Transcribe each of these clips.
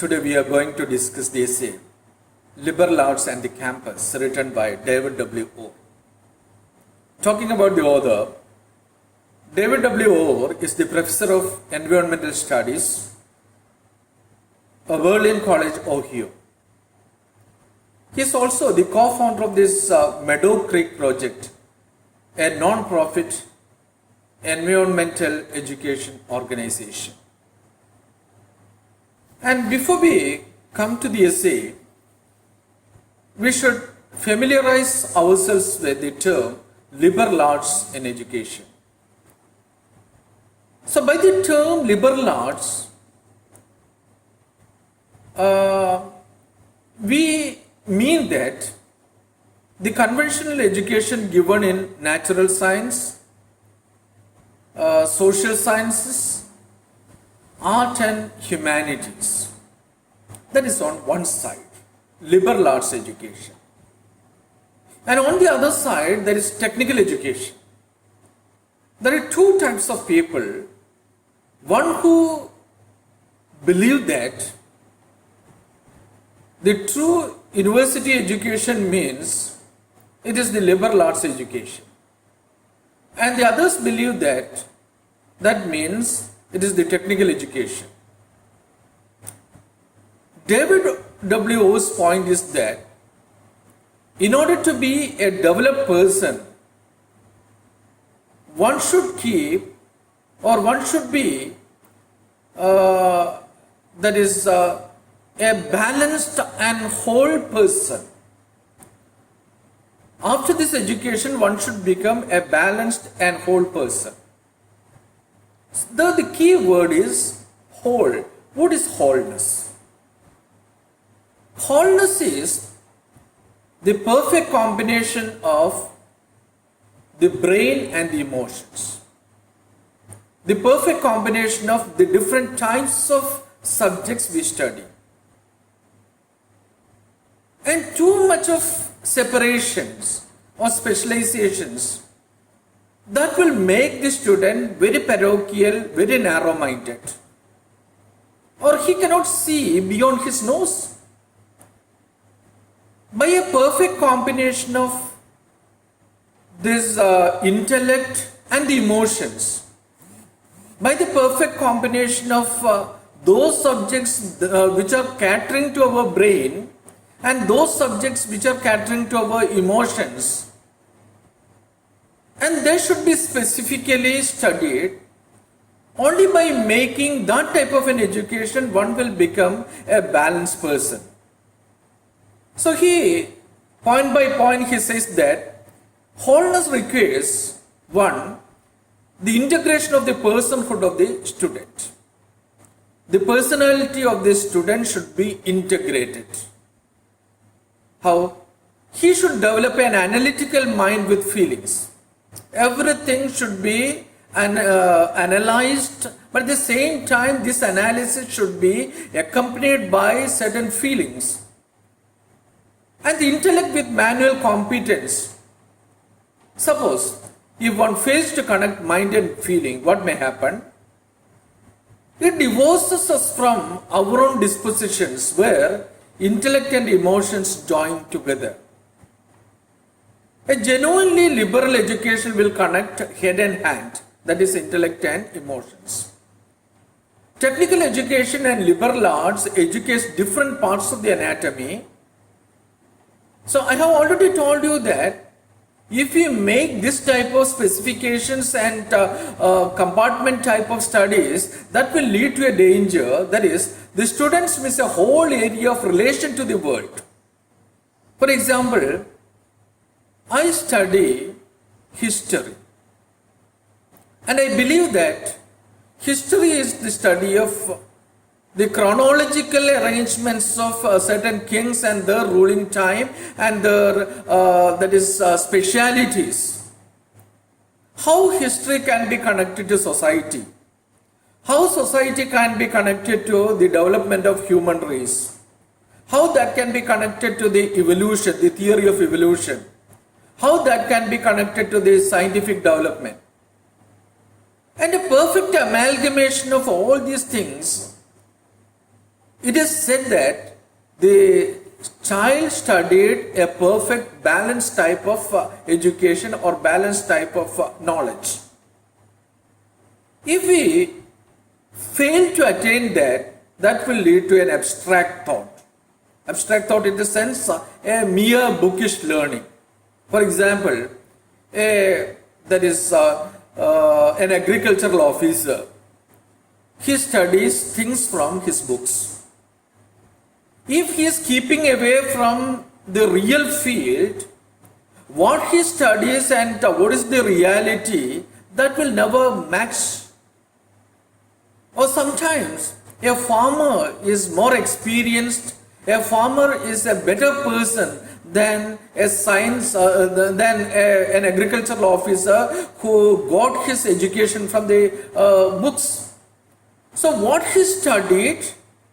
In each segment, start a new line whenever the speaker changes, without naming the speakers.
Today we are going to discuss the essay Liberal Arts and the Campus, written by David W. Orr. Talking about the author, David W. Orr is the professor of environmental studies at Berlin College, Ohio. He is also the co-founder of this Meadow Creek Project, a non-profit environmental education organization. And before we come to the essay, we should familiarize ourselves with the term liberal arts in education. So by the term liberal arts, we mean that the conventional education given in natural science, social sciences, art and humanities, that is on one side, liberal arts education. And on the other side, there is technical education. There are two types of people. One who believe that the true university education means it is the liberal arts education. And the others believe that that means it is the technical education. David W. Orr's point is that in order to be a developed person, one should keep or one should be a balanced and whole person. After this education, one should become a balanced and whole person. The key word is whole. What is wholeness? Wholeness is the perfect combination of the brain and the emotions. The perfect combination of the different types of subjects we study. And too much of separations or specializations, that will make the student very parochial, very narrow-minded. Or he cannot see beyond his nose. By a perfect combination of this intellect and the emotions, by the perfect combination of those subjects which are catering to our brain and those subjects which are catering to our emotions, and they should be specifically studied. Only by making that type of an education, one will become a balanced person. So he, point by point, he says that wholeness requires, one, the integration of the personhood of the student. The personality of the student should be integrated. How? He should develop an analytical mind with feelings. Everything should be analyzed, but at the same time, this analysis should be accompanied by certain feelings. And the intellect with manual competence. Suppose, if one fails to connect mind and feeling, what may happen? It divorces us from our own dispositions where intellect and emotions join together. A genuinely liberal education will connect head and hand, that is intellect and emotions. Technical education and liberal arts educates different parts of the anatomy. So I have already told you that if you make this type of specifications and compartment type of studies, that will lead to a danger. That is, the students miss a whole area of relation to the world. For example, I study history, and I believe that history is the study of the chronological arrangements of certain kings and their ruling time and their specialities. How history can be connected to society? How society can be connected to the development of human race? How that can be connected to the evolution, the theory of evolution? How that can be connected to the scientific development? And a perfect amalgamation of all these things It is said that the child studied a perfect balanced type of education or balanced type of knowledge. If we fail to attain that, that will lead to an abstract thought. Abstract thought in the sense a mere bookish learning. For example, that is an agricultural officer. He studies things from his books. If he is keeping away from the real field, what he studies and what is the reality, that will never match. Or sometimes a farmer is more experienced, a farmer is a better person than a science, an agricultural officer who got his education from the books. So what he studied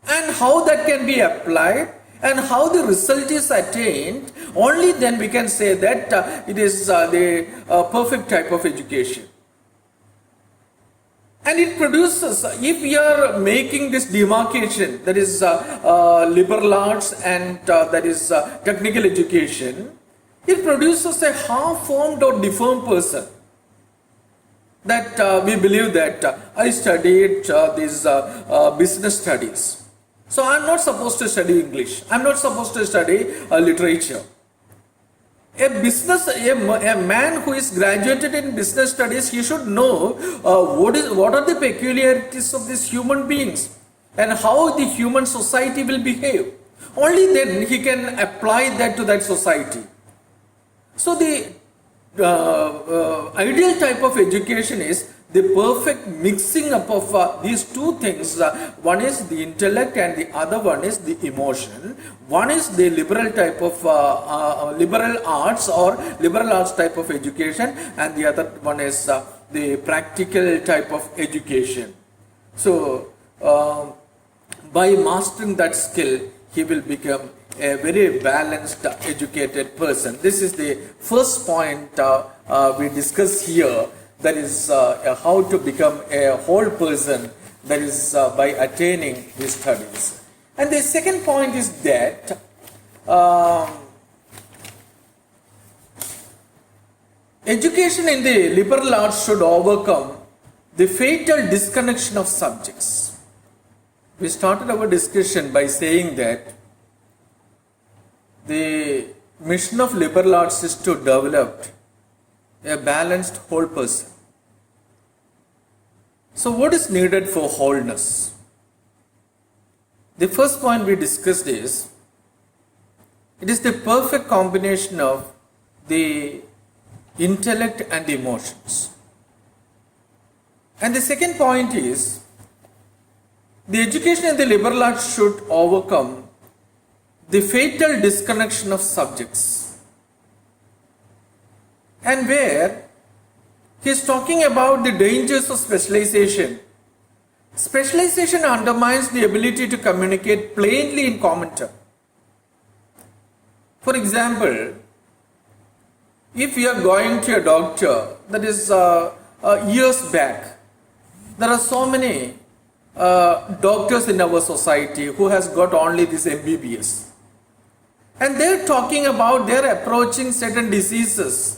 and how that can be applied and how the result is attained, only then we can say that it is the perfect type of education. And it produces, if we are making this demarcation, that is liberal arts and that is technical education, it produces a half-formed or deformed person. That we believe that I studied these business studies. So I am not supposed to study English. I am not supposed to study literature. A man who is graduated in business studies, he should know what are the peculiarities of these human beings and how the human society will behave. Only then he can apply that to that society. So the ideal type of education is the perfect mixing up of these two things. One is the intellect and the other one is the emotion. One is the liberal type of liberal arts or liberal arts type of education, and the other one is the practical type of education. So by mastering that skill, he will become a very balanced, educated person. This is the first point we discuss here. That is how to become a whole person, that is by attaining these studies. And the second point is that education in the liberal arts should overcome the fatal disconnection of subjects. We started our discussion by saying that the mission of liberal arts is to develop a balanced whole person. So what is needed for wholeness? The first point we discussed is, it is the perfect combination of the intellect and the emotions. And the second point is, the education in the liberal arts should overcome the fatal disconnection of subjects. And where he is talking about the dangers of specialization. Specialization undermines the ability to communicate plainly in common terms. For example, if you are going to a doctor, that is years back, there are so many doctors in our society who has got only this MBBS. And they're talking about, they're approaching certain diseases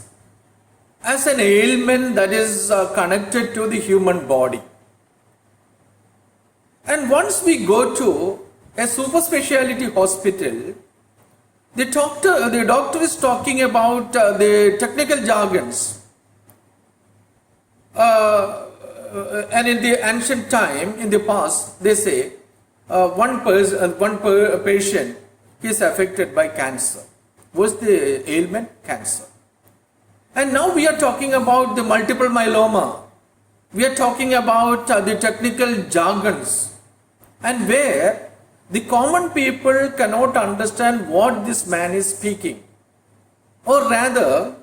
as an ailment that is connected to the human body. And once we go to a super specialty hospital, the doctor is talking about the technical jargons. And in the ancient time, in the past, they say one patient is affected by cancer. What's the ailment? Cancer. And now we are talking about the multiple myeloma. We are talking about the technical jargons, and where the common people cannot understand what this man is speaking. Or rather,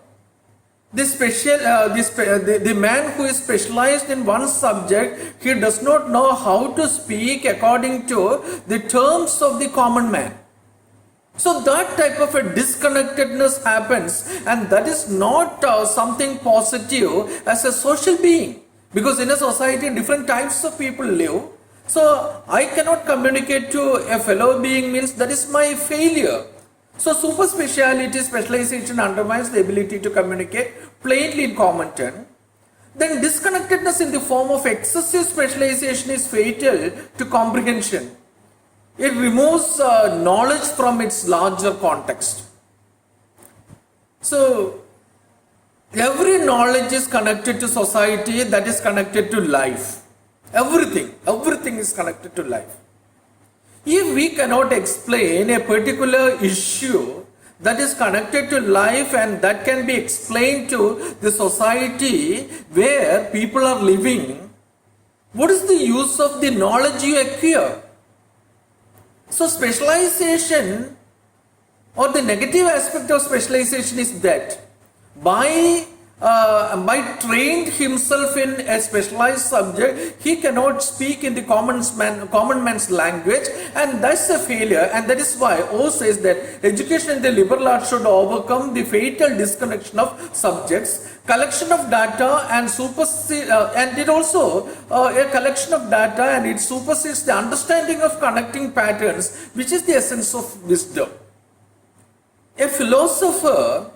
the man who is specialized in one subject, he does not know how to speak according to the terms of the common man. So that type of a disconnectedness happens, and that is not something positive as a social being, because in a society different types of people live, So I cannot communicate to a fellow being means that is my failure. So super speciality specialization undermines the ability to communicate plainly in common tongue. Then disconnectedness in the form of excessive specialization is fatal to comprehension. It removes knowledge from its larger context. So every knowledge is connected to society, that is connected to life. Everything is connected to life. If we cannot explain a particular issue that is connected to life and that can be explained to the society where people are living, what is the use of the knowledge you acquire? So specialization, or the negative aspect of specialization, is that by trained himself in a specialized subject, he cannot speak in the common man's language, and that's a failure. And that is why O says that education in the liberal arts should overcome the fatal disconnection of subjects, collection of data, and and it also a collection of data, and it supersedes the understanding of connecting patterns, which is the essence of wisdom. A philosopher,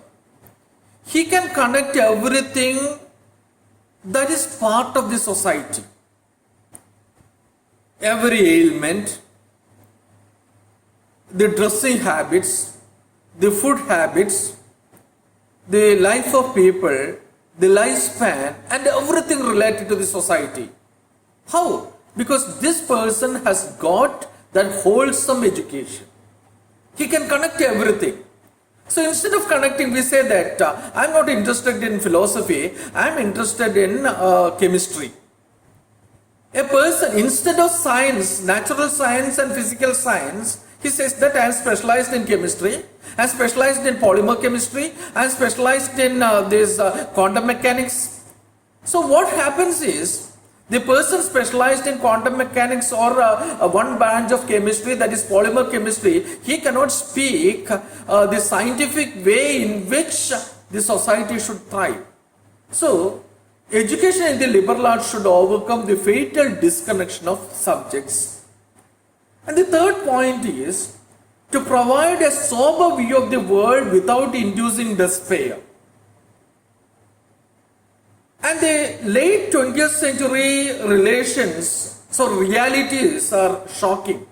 he can connect everything that is part of the society. Every ailment, the dressing habits, the food habits, the life of people, the lifespan, and everything related to the society. How? Because this person has got that wholesome education. He can connect everything. So instead of connecting, we say that I'm not interested in philosophy, I'm interested in chemistry. A person, instead of science, natural science and physical science, he says that I am specialized in chemistry, I am specialized in polymer chemistry, I am specialized in quantum mechanics. So what happens is, the person specialized in quantum mechanics or one branch of chemistry, that is polymer chemistry, he cannot speak the scientific way in which the society should thrive. So, education in the liberal arts should overcome the fatal disconnection of subjects. And the third point is to provide a sober view of the world without inducing despair. And the late 20th century relations, so realities are shocking.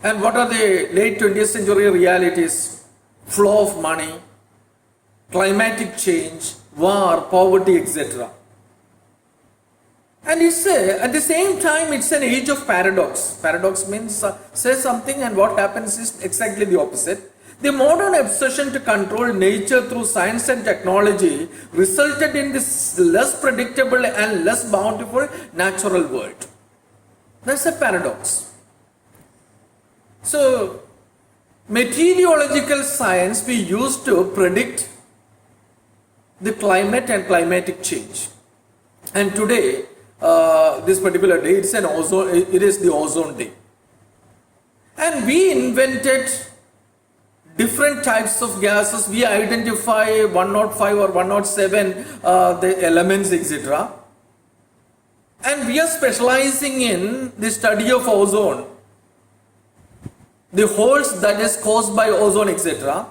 And what are the late 20th century realities? Flow of money, climatic change, war, poverty, etc. And it's at the same time, it's an age of paradox. Paradox means say something and what happens is exactly the opposite. The modern obsession to control nature through science and technology resulted in this less predictable and less bountiful natural world. That's a paradox. So, meteorological science we used to predict the climate and climatic change. And today, this particular day, it is the ozone day. And we invented different types of gases. We identify 105 or 107 the elements, etc. And we are specializing in the study of ozone, the holes that is caused by ozone, etc.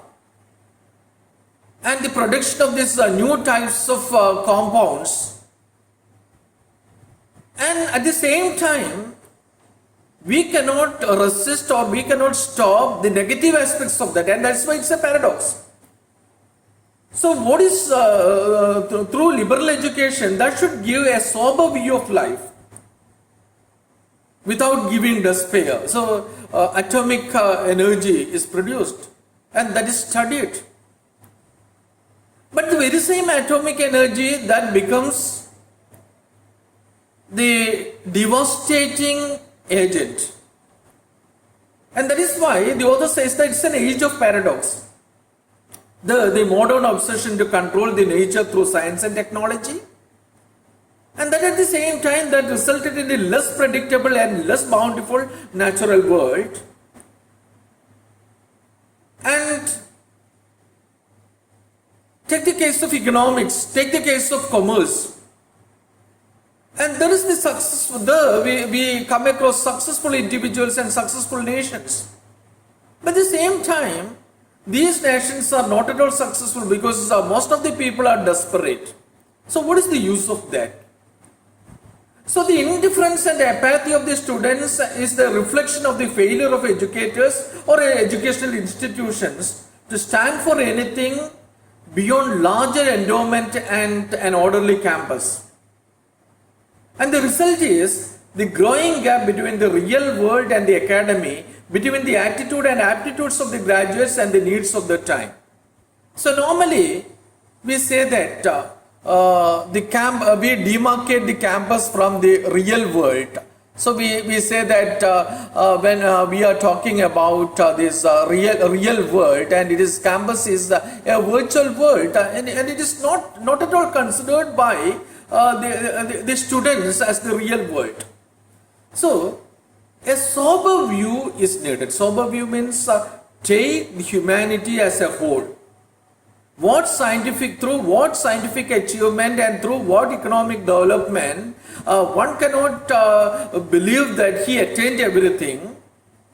And the production of these new types of compounds. And at the same time, we cannot resist or we cannot stop the negative aspects of that, and that's why it's a paradox. So what is through liberal education, that should give a sober view of life without giving despair. So atomic energy is produced and that is studied. But the very same atomic energy that becomes the devastating agent. And that is why the author says that it's an age of paradox. The modern obsession to control the nature through science and technology, and that at the same time that resulted in a less predictable and less bountiful natural world. And take the case of economics, take the case of commerce. And there is this successful, there we come across successful individuals and successful nations. But at the same time, these nations are not at all successful because most of the people are desperate. So what is the use of that? So the indifference and apathy of the students is the reflection of the failure of educators or educational institutions to stand for anything beyond larger endowment and an orderly campus. And the result is the growing gap between the real world and the academy, between the attitude and aptitudes of the graduates and the needs of the time. So normally we say that we demarcate the campus from the real world. So we say that when we are talking about this real world, and it is campus is a virtual world, and it is not at all considered by the students as the real world. So a sober view is needed. Sober view means take humanity as a whole. Through what scientific achievement and through what economic development, one cannot believe that he attained everything,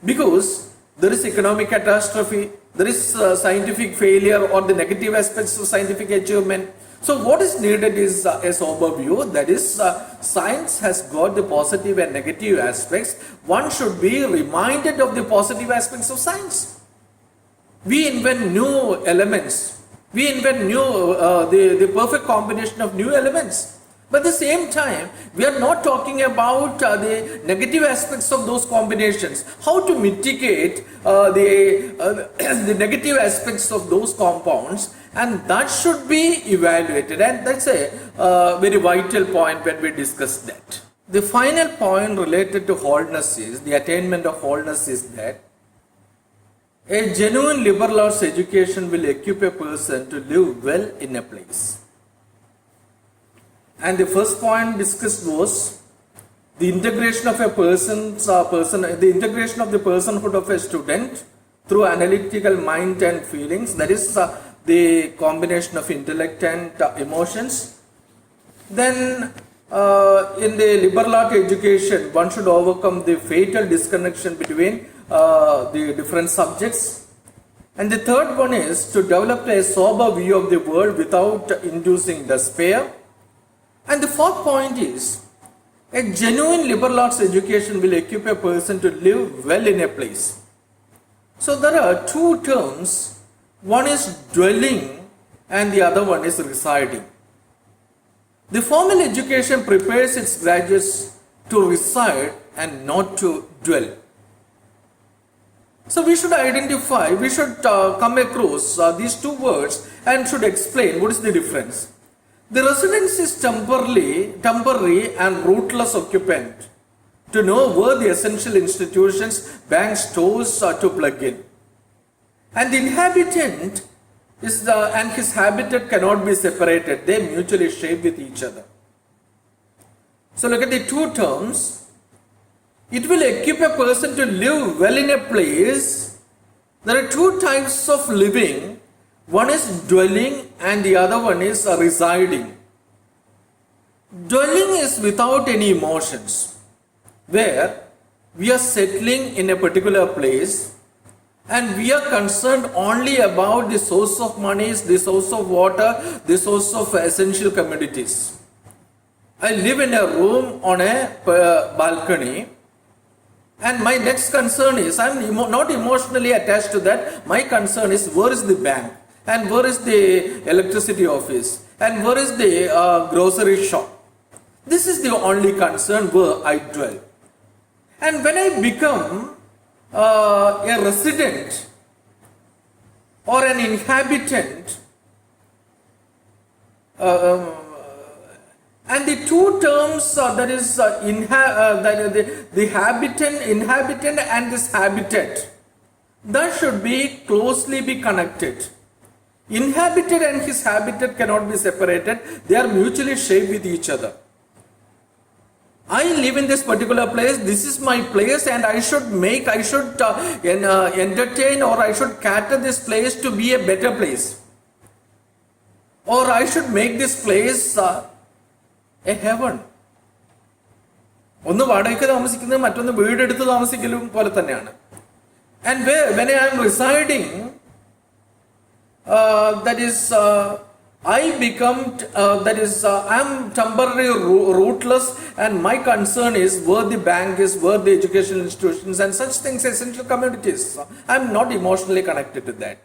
because there is economic catastrophe, there is scientific failure or the negative aspects of scientific achievement. So what is needed is a sober view, that is science has got the positive and negative aspects. One should be reminded of the positive aspects of science. We invent new elements. We invent the perfect combination of new elements. But at the same time, we are not talking about the negative aspects of those combinations. How to mitigate the negative aspects of those compounds, and that should be evaluated. And that's a very vital point when we discuss that. The final point related to wholeness is, the attainment of wholeness is that a genuine liberal arts education will equip a person to live well in a place. And the first point discussed was the integration of the integration of the personhood of a student through analytical mind and feelings. That is the combination of intellect and emotions. Then in the liberal arts education, one should overcome the fatal disconnection between the different subjects. And the third one is to develop a sober view of the world without inducing despair. And the fourth point is, a genuine liberal arts education will equip a person to live well in a place. So there are two terms, one is dwelling and the other one is residing. The formal education prepares its graduates to reside and not to dwell. So we should come across these two words and should explain what is the difference. The residence is temporary and rootless occupant to know where the essential institutions, banks, stores are to plug in. And the inhabitant and his habitat cannot be separated. They mutually shape with each other. So look at the two terms. It will equip a person to live well in a place. There are two types of living. One is dwelling and the other one is residing. Dwelling is without any emotions, where we are settling in a particular place and we are concerned only about the source of monies, the source of water, the source of essential commodities. I live in a room on a balcony, and my next concern is, I am not emotionally attached to that. My concern is, where is the bank? And where is the electricity office? And where is the grocery shop? This is the only concern where I dwell. And when I become a resident or an inhabitant, and the two terms that is the inhabitant and this habitat, that should be closely be connected. Inhabited and his habitat cannot be separated. They are mutually shaped with each other. I live in this particular place. This is my place, and I should entertain, or I should cater this place to be a better place. Or I should make this place a heaven. ഒന്ന് വാടകയ്ക്ക് താമസിക്കുന്നത്, മറ്റൊന്ന് വീടെടുത്ത് താമസിക്കലും പോലെ തന്നെയാണ്. And when I am residing, that is, I become, I am temporarily rootless, and my concern is where the bank is, where the educational institutions and such things, essential communities. I am not emotionally connected to that.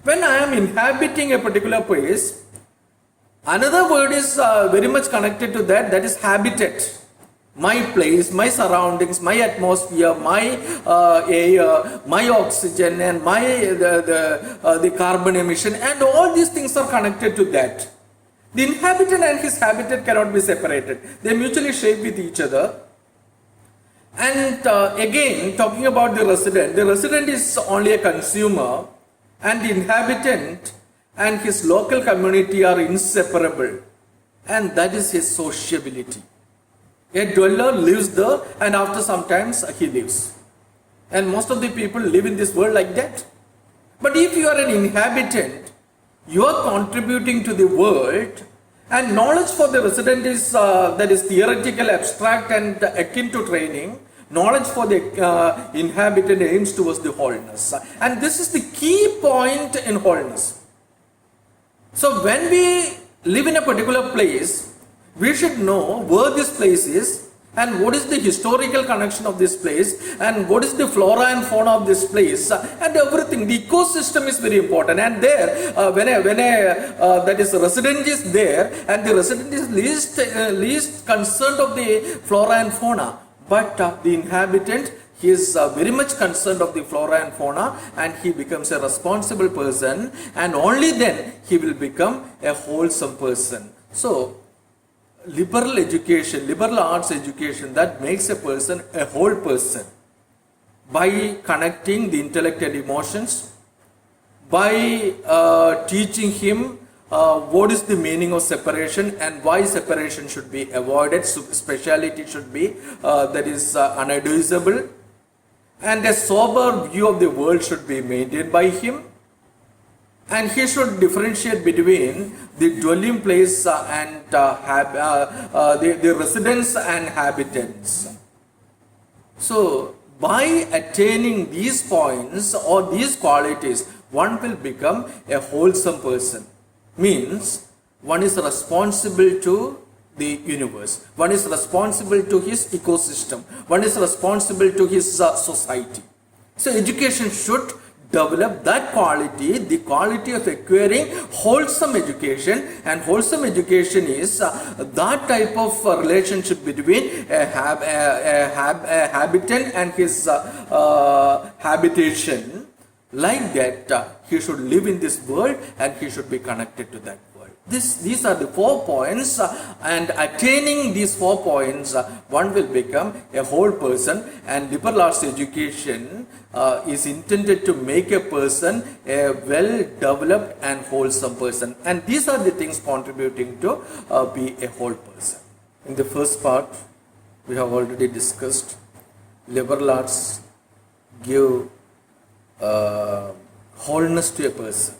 When I am inhabiting a particular place, another word is very much connected to that, that is habitat. My place, my surroundings, my atmosphere, my air, my oxygen, and my the carbon emission, and all these things are connected to that. The inhabitant and his habitat cannot be separated. They mutually shape with each other. And again, talking about the resident is only a consumer, and the inhabitant and his local community are inseparable, and that is his sociability. A dweller lives there, and after some times he leaves. And most of the people live in this world like that. But if you are an inhabitant, you are contributing to the world, and knowledge for the resident is that is theoretical, abstract, and akin to training. Knowledge for the inhabitant aims towards the wholeness. And this is the key point in wholeness. So when we live in a particular place, we should know where this place is, and what is the historical connection of this place, and what is the flora and fauna of this place, and everything. The ecosystem is very important. And there, when that is resident is there, and the resident is least concerned of the flora and fauna, but the inhabitant, he is very much concerned of the flora and fauna, and he becomes a responsible person, and only then he will become a wholesome person. So liberal education, liberal arts education, that makes a person a whole person by connecting the intellect and emotions, by teaching him what is the meaning of separation and why separation should be avoided, speciality should be that is unadvisable, and a sober view of the world should be maintained by him. And he should differentiate between the dwelling place and the residents and habitants. So, by attaining these points or these qualities, one will become a wholesome person. Means, one is responsible to the universe. One is responsible to his ecosystem. One is responsible to his society. So, education should develop that quality, the quality of acquiring wholesome education. And wholesome education is that type of relationship between a habitant and his habitation. Like that, he should live in this world, and he should be connected to that world. These are the 4 points, and attaining these 4 points, one will become a whole person. And liberal arts education is intended to make a person a well-developed and wholesome person. And these are the things contributing to be a whole person. In the first part, we have already discussed liberal arts give wholeness to a person.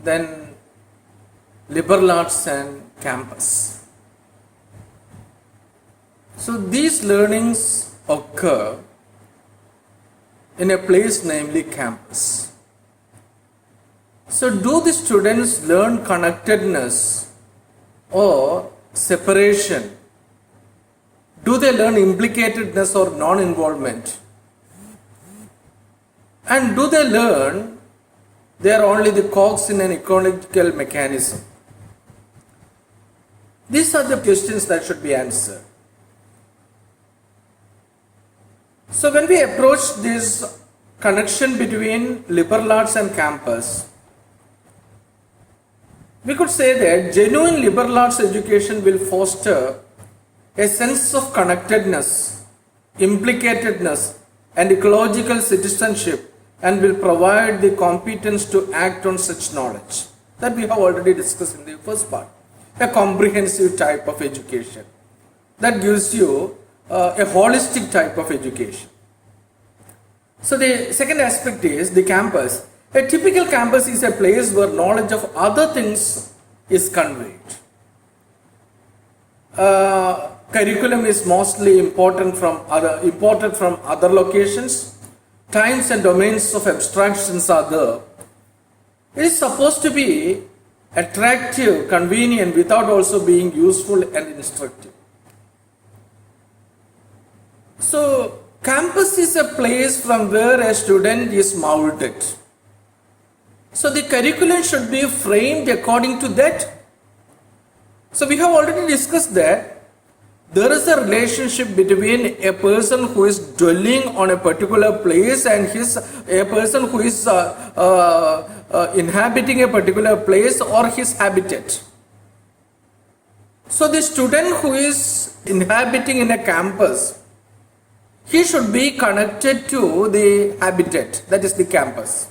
Then liberal arts and campus. So these learnings occur in a place namely campus. So do the students learn connectedness or separation? Do they learn implicatedness or non-involvement? And do they learn they are only the cogs in an ecological mechanism? These are the questions that should be answered. So when we approach this connection between liberal arts and campus, we could say that genuine liberal arts education will foster a sense of connectedness, implicatedness, and ecological citizenship, and will provide the competence to act on such knowledge. That we have already discussed in the first part. A comprehensive type of education that gives you a holistic type of education. So the second aspect is the campus. A typical campus is a place where knowledge of other things is conveyed. curriculum is mostly imported from other locations. Times and domains of abstractions are there. It is supposed to be attractive, convenient, without also being useful and instructive. So, campus is a place from where a student is molded. So, the curriculum should be framed according to that. So, we have already discussed that there is a relationship between a person who is dwelling on a particular place and a person who is inhabiting a particular place or his habitat. So the student who is inhabiting in a campus, he should be connected to the habitat, that is the campus.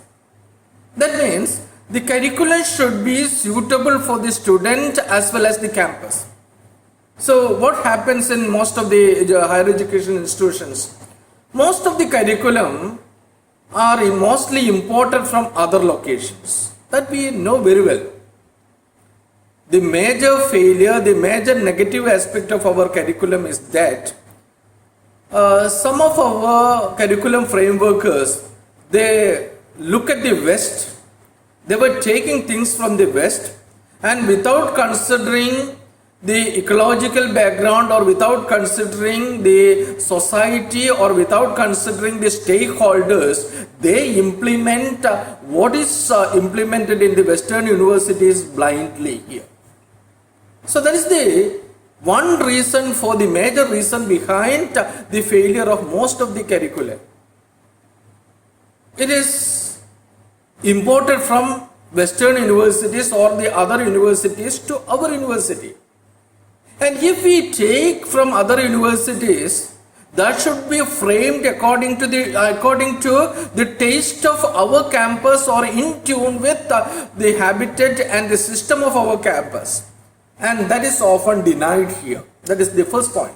That means the curriculum should be suitable for the student as well as the campus. So what happens in most of the higher education institutions? Most of the curriculum are mostly imported from other locations. That we know very well. The major failure, the major negative aspect of our curriculum is that some of our curriculum frameworkers, they look at the West, they were taking things from the West, and without considering the ecological background or without considering the society or without considering the stakeholders, they implement what is implemented in the Western universities blindly here. So that is the one reason, for the major reason behind the failure of most of the curriculum. It is imported from Western universities or the other universities to our university. And if we take from other universities, that should be framed according to the taste of our campus or in tune with the habitat and the system of our campus. And that is often denied here. That is the first point.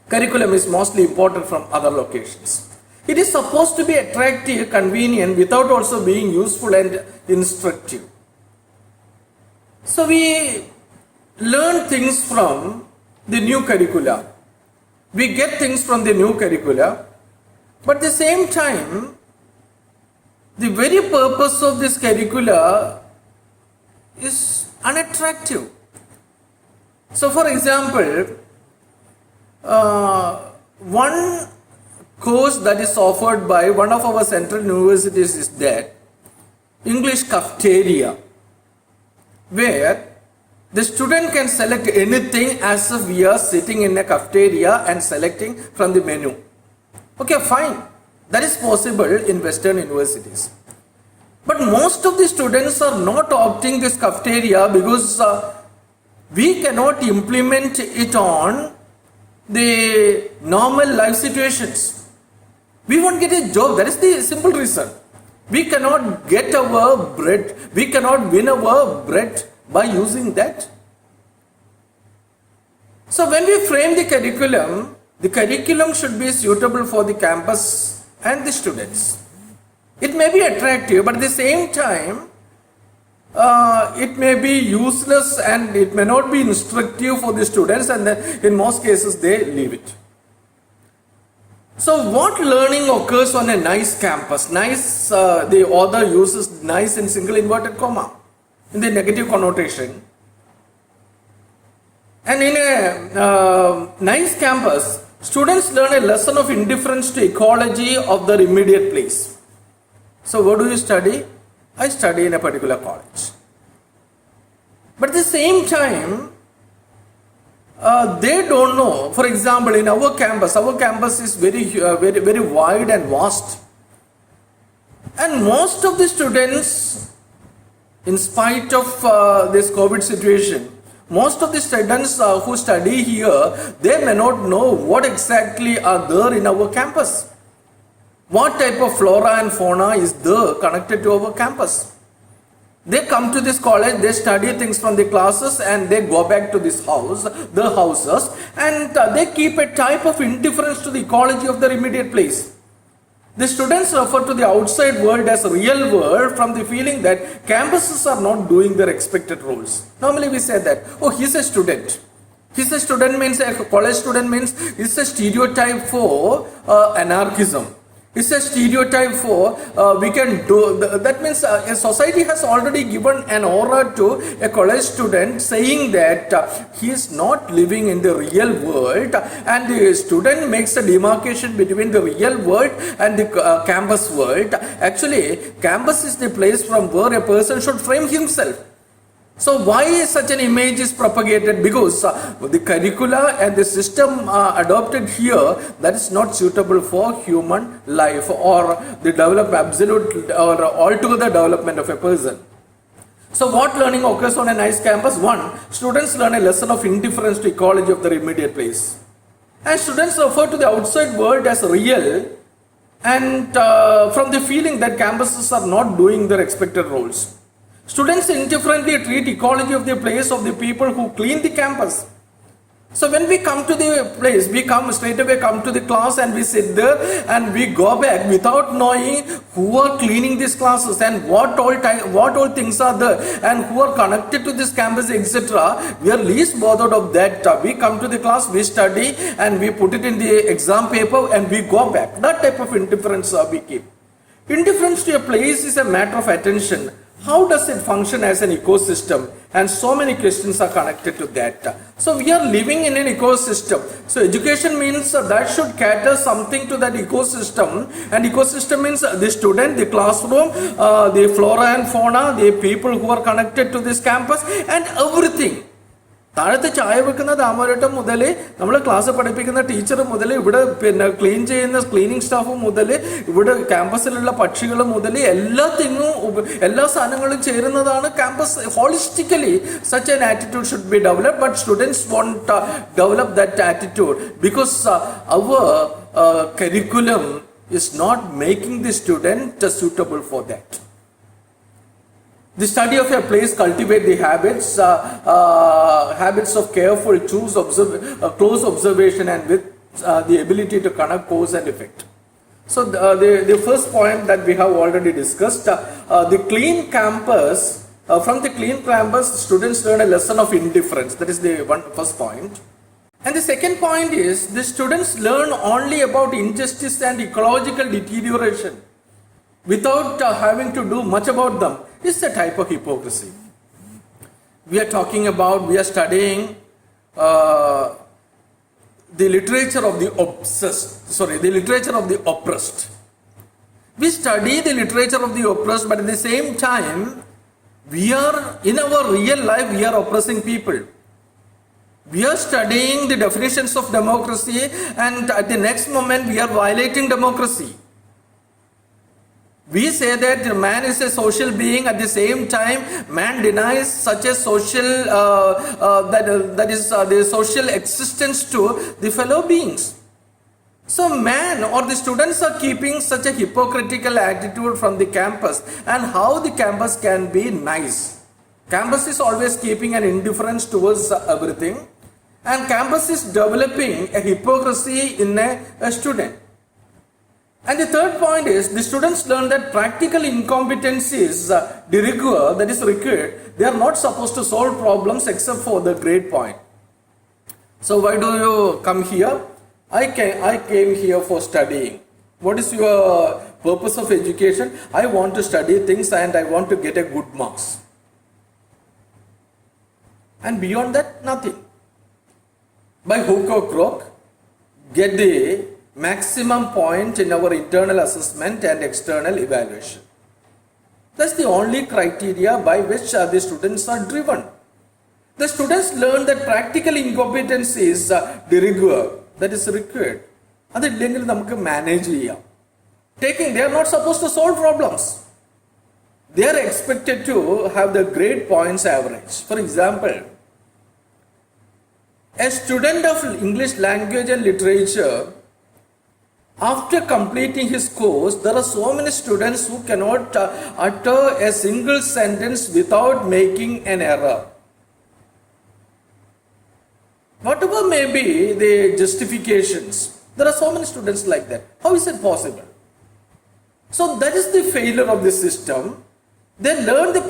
Curriculum is mostly imported from other locations. It is supposed to be attractive, convenient, without also being useful and instructive. So we learn things from the new curricula. We get things from the new curricula, but at the same time, the very purpose of this curricula is unattractive. So for example, one course that is offered by one of our central universities is that English cafeteria, where the student can select anything as if we are sitting in a cafeteria and selecting from the menu. Okay, fine. That is possible in Western universities. But most of the students are not opting this cafeteria because we cannot implement it on the normal life situations. We won't get a job. That is the simple reason. We cannot get our bread. We cannot win our bread by using that. So when we frame the curriculum should be suitable for the campus and the students. It may be attractive, but at the same time, it may be useless and it may not be instructive for the students, and then in most cases they leave it. So what learning occurs on a nice campus? Nice, the author uses nice in single inverted comma in the negative connotation. And in a nice campus, students learn a lesson of indifference to ecology of their immediate place. So what do you study? I study in a particular college. But at the same time, they don't know. For example, in our campus is very wide and vast. And most of the students, in spite of this COVID situation, most of the students who study here, they may not know what exactly are there in our campus. What type of flora and fauna is there connected to our campus. They come to this college, they study things from the classes, and they go back to this house, the houses, and they keep a type of indifference to the ecology of their immediate place. The students refer to the outside world as real world from the feeling that campuses are not doing their expected roles. Normally we say that, oh, he's a student. He's a student means, a college student means, it's a stereotype for anarchism. It's a stereotype for we can do, that means a society has already given an aura to a college student saying that he is not living in the real world, and the student makes a demarcation between the real world and the campus world. Actually, campus is the place from where a person should frame himself. So why such an image is propagated? Because the curricula and the system adopted here, that is not suitable for human life or the absolute or altogether development of a person. So what learning occurs on a nice campus? One, students learn a lesson of indifference to ecology of their immediate place. And students refer to the outside world as real, and from the feeling that campuses are not doing their expected roles. Students indifferently treat ecology of the place of the people who clean the campus. So when we come to the place, we come straight away come to the class and we sit there and we go back without knowing who are cleaning these classes and what all things are there and who are connected to this campus, etc. We are least bothered of that. We come to the class, we study and we put it in the exam paper and we go back. That type of indifference we keep. Indifference to a place is a matter of attention. How does it function as an ecosystem? And so many questions are connected to that. So we are living in an ecosystem. So education means that should cater something to that ecosystem. And ecosystem means the student, the classroom, the flora and fauna, the people who are connected to this campus and everything. താഴത്തെ ചായ വെക്കുന്ന ദാമോരട്ടം മുതൽ നമ്മൾ class പഠിപ്പിക്കുന്ന teacher മുതൽ ഇവിടെ പിന്നെ clean ചെയ്യുന്ന ക്ലീനിങ് സ്റ്റാഫ് മുതൽ ഇവിടെ ക്യാമ്പസിലുള്ള പക്ഷികൾ മുതൽ എല്ലാ സാധനങ്ങളും ചേരുന്നതാണ് campus. Holistically such an attitude should be developed, but students won't develop that attitude because അവർ curriculum is not making the student suitable for that. The study of a place cultivate the habits of careful, close observation and with the ability to connect cause and effect. So the first point that we have already discussed, the clean campus, from the clean campus, students learn a lesson of indifference. That is the first point. And the second point is the students learn only about injustice and ecological deterioration without having to do much about them. It's a type of hypocrisy. We are studying the literature of the oppressed. We study the literature of the oppressed, but at the same time, in our real life, we are oppressing people. We are studying the definitions of democracy, and at the next moment, we are violating democracy. We say that man is a social being. At the same time, man denies such a social that is the social existence to the fellow beings. So man or the students are keeping such a hypocritical attitude from the campus, and how the campus can be nice. Campus is always keeping an indifference towards everything, and campus is developing a hypocrisy in a student. And the third point is the students learn that practical incompetence is de rigueur, that is required. They are not supposed to solve problems except for the grade point. So why do you come here? I came here for studying. What is your purpose of education? I want to study things and I want to get a good marks. And beyond that, nothing. By hook or crook, get the maximum point in our internal assessment and external evaluation. That's the only criteria by which the students are driven. The students learn that practical incompetence is de rigueur, that is required. അതില്ലെങ്കിൽ നമുക്ക് manage ചെയ്യാം. They are not supposed to solve problems. They are expected to have the grade points average. For example, a student of English language and literature, after completing his course, there are so many students who cannot utter a single sentence without making an error. Whatever may be the justifications, there are so many students like that. How is it possible? So that is the failure of the system. They learn the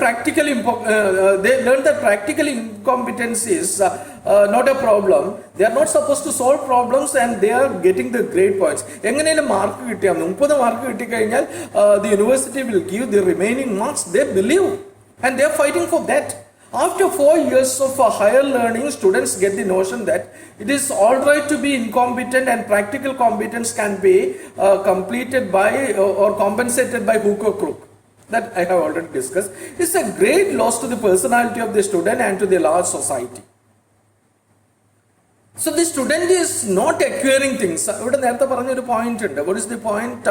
they learn that practical incompetence is not a problem. They are not supposed to solve problems and they are getting the grade points. എങ്ങനെയും mark കിട്ടിയാൽ 30 mark കിട്ടിക്കഴിഞ്ഞാൽ the university will give the remaining marks. They believe and they are fighting for that. After 4 years of higher learning, students get the notion that it is all right to be incompetent and practical competence can be completed by or compensated by hook or crook. That I have already discussed. It's a great loss to the personality of the student and to the large society. So the student is not acquiring things. What is the point?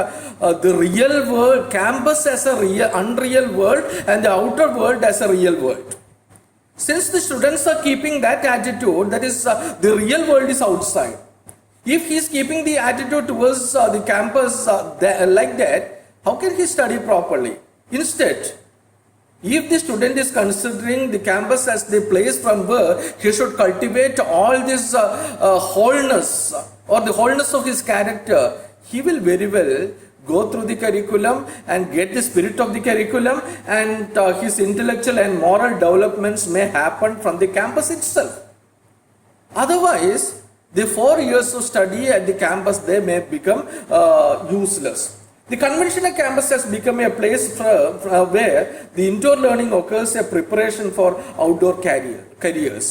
The real world, campus as a real, unreal world and the outer world as a real world. Since the students are keeping that attitude, that is the real world is outside. If he is keeping the attitude towards the campus like that, how can he study properly? Instead, if the student is considering the campus as the place from where he should cultivate all this wholeness or the wholeness of his character, he will very well go through the curriculum and get the spirit of the curriculum, and his intellectual and moral developments may happen from the campus itself. Otherwise, the 4 years of study at the campus, they may become useless. The conventional campus has become a place where the indoor learning occurs, a preparation for outdoor careers.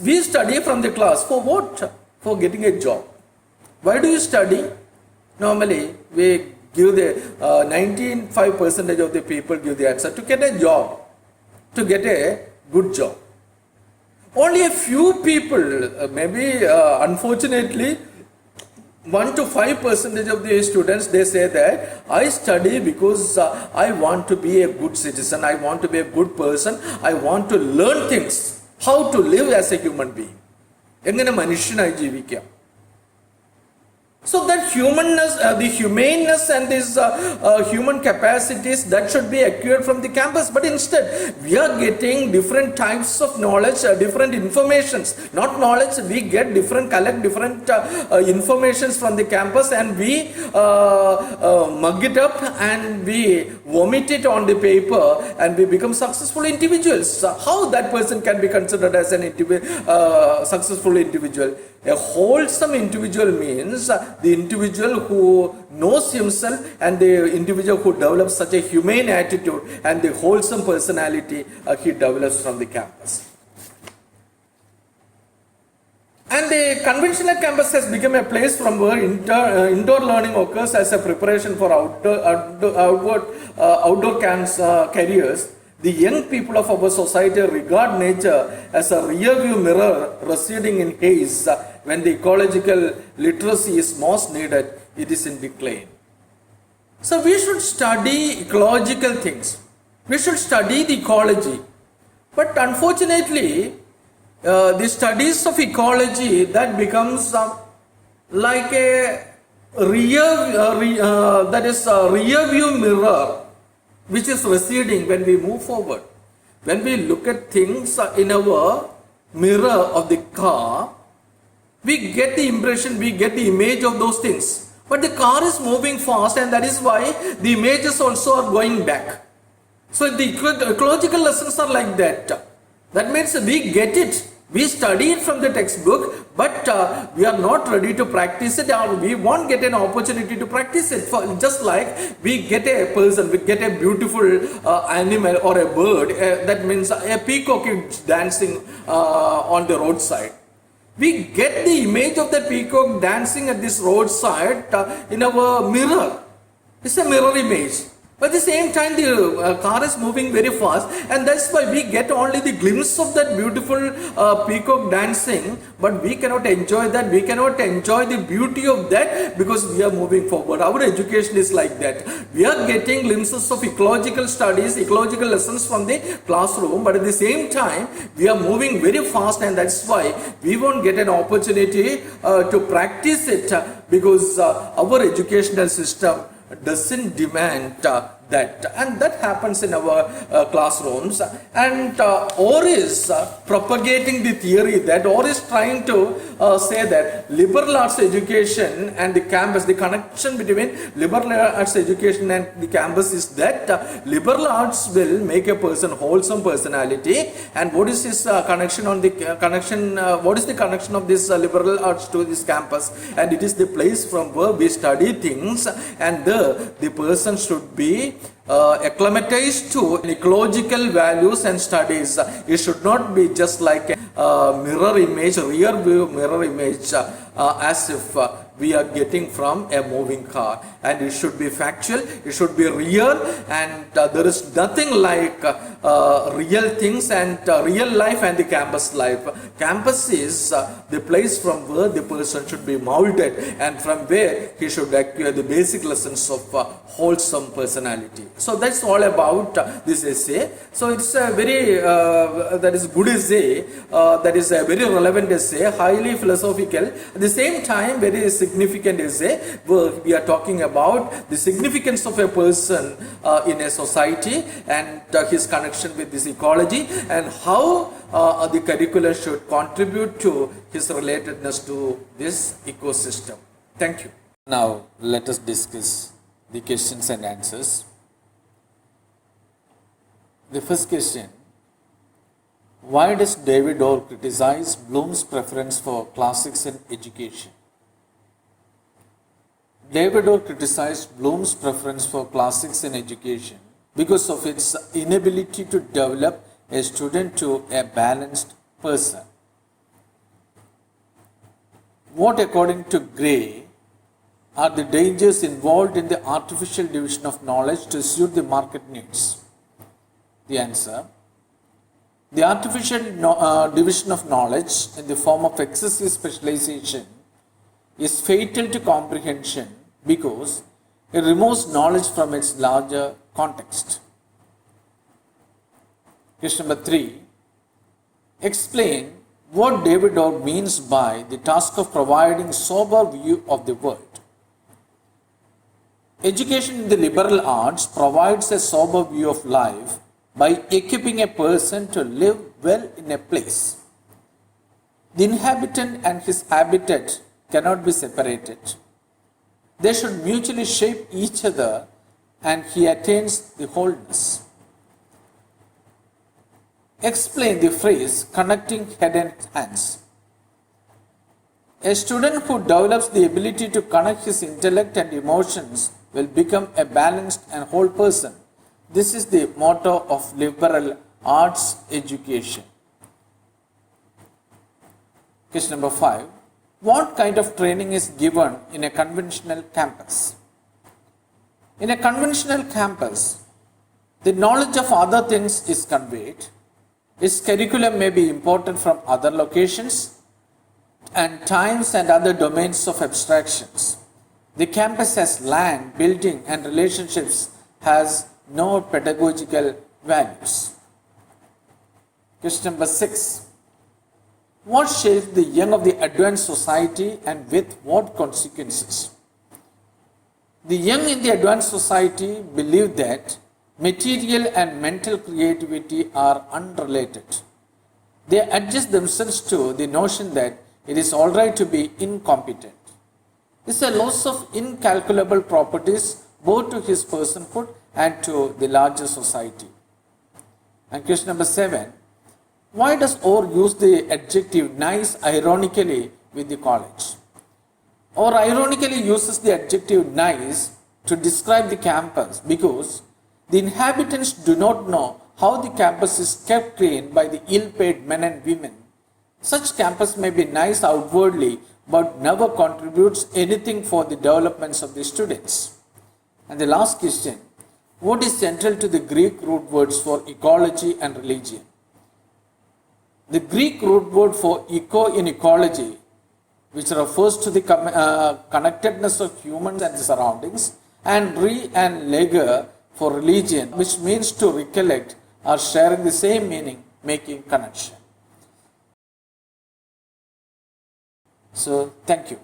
We study from the class for what? For getting a job. Why do you study? Normally, we give the 95% of the people give the answer to get a job, to get a good job. Only a few people, maybe unfortunately, 1 to 5% of the students, they say that I study because I want to be a good citizen, I want to be a good person, I want to learn things, how to live as a human being. എങ്ങനെ മനുഷ്യനായി ജീവിക്കാം. So that humanness, the humaneness and these human capacities, that should be acquired from the campus. But instead, we are getting different types of knowledge, different informations. Not knowledge, we collect different informations from the campus, and we mug it up and we vomit it on the paper, and we become successful individuals. How that person can be considered as an successful individual? A wholesome individual means the individual who knows himself and the individual who develops such a humane attitude and the wholesome personality he develops from the campus. And the conventional campus has become a place from where indoor learning occurs as a preparation for outdoor careers. The young people of our society regard nature as a rear view mirror receding in haze. When the ecological literacy is most needed, it is in decline. So we should study ecological things. We should study the ecology. But unfortunately, the studies of ecology, that becomes like a rear view mirror, which is receding when we move forward. When we look at things in our mirror of the car, we get the impression, we get the image of those things. But the car is moving fast, and that is why the images also are going back. So the ecological lessons are like that. That means we get it. We study it from the textbook, but we are not ready to practice it, or we won't get an opportunity to practice it. Just like we get a person, we get a beautiful animal or a bird, that means a peacock is dancing on the roadside. We get the image of the peacock dancing at this roadside in our mirror. It's a mirror image. But at the same time, the car is moving very fast, and that's why we get only the glimpse of that beautiful peacock dancing, but we cannot enjoy that. We cannot enjoy the beauty of that because we are moving forward. Our education is like that. We are getting glimpses of ecological studies, ecological lessons from the classroom, but at the same time, we are moving very fast, and that's why we won't get an opportunity to practice it because our educational system doesn't demand that, and that happens in our classrooms. And or is propagating the theory that, or is trying to say that liberal arts education and the campus, the connection between liberal arts education and the campus is that liberal arts will make a person wholesome personality. And what is his connection on the connection? What is the connection of this liberal arts to this campus? And it is the place from where we study things, and the person should be acclimatized to ecological values and studies. It should not be just like a mirror image, rear view mirror image, as if we are getting from a moving car. And it should be factual, it should be real, and there is nothing like real things and real life and the campus life. Campus is the place from where the person should be molded, and from where he should acquire the basic lessons of wholesome personality. So that's all about this essay. So it's a very that is good essay, that is a very relevant essay, highly philosophical, at the same time very significant essay, where we are talking about the significance of a person in a society, and his connection with this ecology, and how the curriculum should contribute to his relatedness to this ecosystem. Thank you. Now let us discuss the questions and answers. The first question: why does David Orr criticize Bloom's preference for classics in education? David Orr criticized Bloom's preference for classics in education because of its inability to develop a student to a balanced person. What, according to Gray, are the dangers involved in the artificial division of knowledge to suit the market needs? The answer: the artificial division of knowledge in the form of excessive specialization is fatal to comprehension because it removes knowledge from its larger context. Question number 3. Explain what David Orr means by the task of providing sober view of the world. Education in the liberal arts provides a sober view of life by equipping a person to live well in a place. The inhabitant and his habitat cannot be separated. They should mutually shape each other, and he attains the wholeness. Explain the phrase connecting head and hands. A student who develops the ability to connect his intellect and emotions will become a balanced and whole person. This is the motto of liberal arts education. Question number 5. What kind of training is given in a conventional campus? In a conventional campus, the knowledge of other things is conveyed. Its curriculum may be imported from other locations and times and other domains of abstractions. The campus has land, building, and relationships, has no pedagogical values. Question number 6. What shapes the young of the advanced society, and with what consequences? The young in the advanced society believe that material and mental creativity are unrelated. They adjust themselves to the notion that it is all right to be incompetent. It's a loss of incalculable properties both to his personhood and to the larger society. And question number 7. Why does Orr use the adjective nice ironically with the college? Orr ironically uses the adjective nice to describe the campus because the inhabitants do not know how the campus is kept clean by the ill-paid men and women. Such campus may be nice outwardly but never contributes anything for the developments of the students. And the last question, what is central to the Greek root words for ecology and religion? The Greek root word for eco in ecology, which refers to the connectedness of humans and the surroundings, and re and lege for religion, which means to recollect, are sharing the same meaning, making connection. So, thank you.